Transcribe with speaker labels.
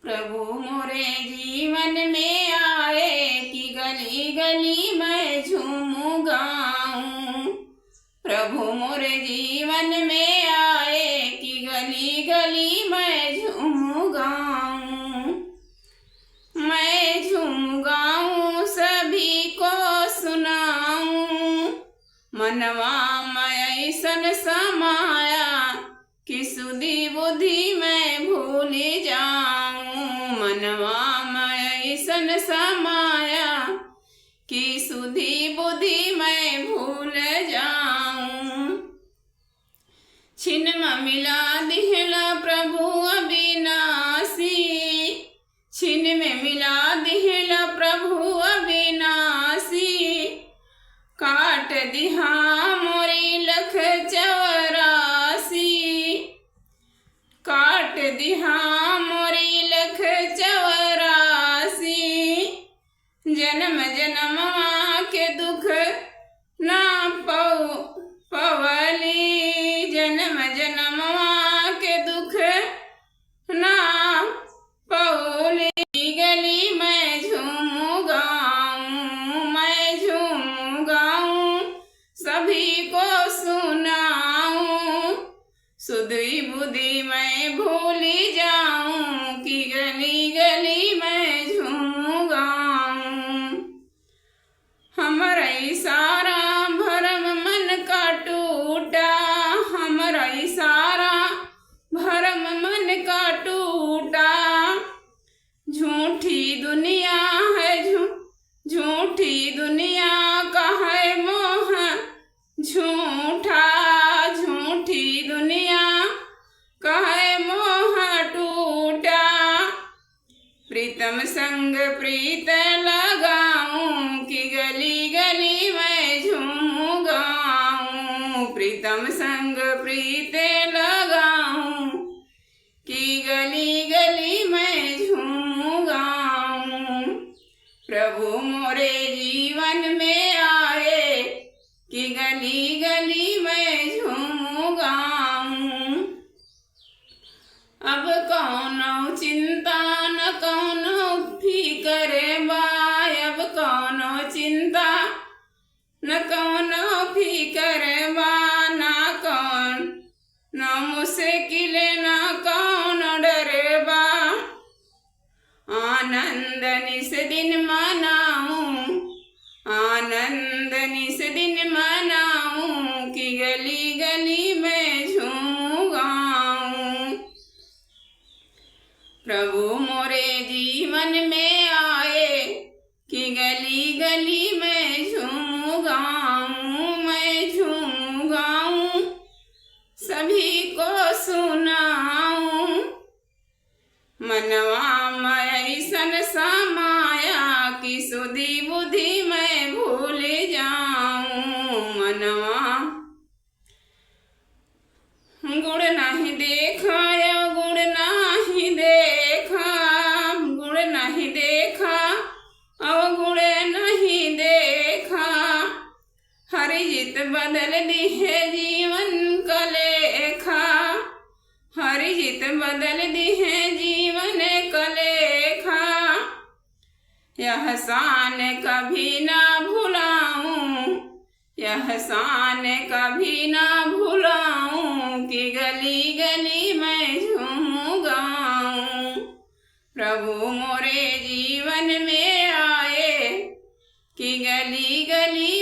Speaker 1: प्रभु मोरे जीवन में आए कि गली गली मैं झूमूं गाऊं। प्रभु मोरे जीवन में आए कि गली गली मैं झूमूं गाऊं। मैं झूम गाऊं सभी को सुनाऊं। मनवा मैं ऐसन समाया कि सुधि बुद्धि मैं भूल जाऊं। मनवा मैं ऐसन समाया कि सुधि बुद्धि मैं भूल जाऊं। छिन में मिला दिहला प्रभु अविनाशी। छिन में मिला दिहला प्रभु अविनाशी। काट दिहा मोरी लख 84। काट दिहा मोरी लख 84। जन्म जन्म के दुख ना पवली। जन्म जन्म के दुख ना पवली। गली मैं झूमूं गाऊं। मैं झूमूं गाऊं सभी को सुनाऊं। सुधि बुद्धि मैं भूल जाऊं कि गली गली मैं झूमूं गाऊं। हमारा सारा भरम मन का टूटा। हमारा सारा भरम मन का टूटा। झूठी दुनिया है झूठी दुनिया का है मोह झूठा। झूठी दुनिया का है मोह टूटा। प्रीतम संग प्रीत लगाऊं कि गली गली मैं झूमूं गाऊं। प्रीतम संग प्रीत लगाऊं कि गली गली मैं झूमूं गाऊं। प्रभु मोरे जीवन में आए कि गली गली मैं झूमूं गाऊं। अब कौनो चिंता न कौनो फिकर बा। अब कौनो चिंता न कौनो फिकर बा। ना कौन न मुश्किल न कौन डर बा। आनंद निस दिन मनाऊं। आनंद निस दिन मनाऊं कि गली गली मैं झूमूं गाऊं। प्रभु मोरे जीवन में आए कि गली गली मैं झूमूं गाऊं। मैं झूमूं गाऊं सभी को सुनाऊं। मनवा मैं ऐसन समाया कि सुधि बुद्धि मैं भूल जाऊं। मनवा गुण नहीं देखा गुण नहीं देखा। गुण नहीं देखा अवगुण नहीं देखा। हरिजित बदल दी है जीवन का लेखा। हरिजित बदल दी है जीवन का लेखा। यह शान कभी ना भुलाऊं। यह शान कभी ना भुलाऊं कि गली गली मैं झूमूं गाऊं। प्रभु मोरे जीवन में आए कि गली गली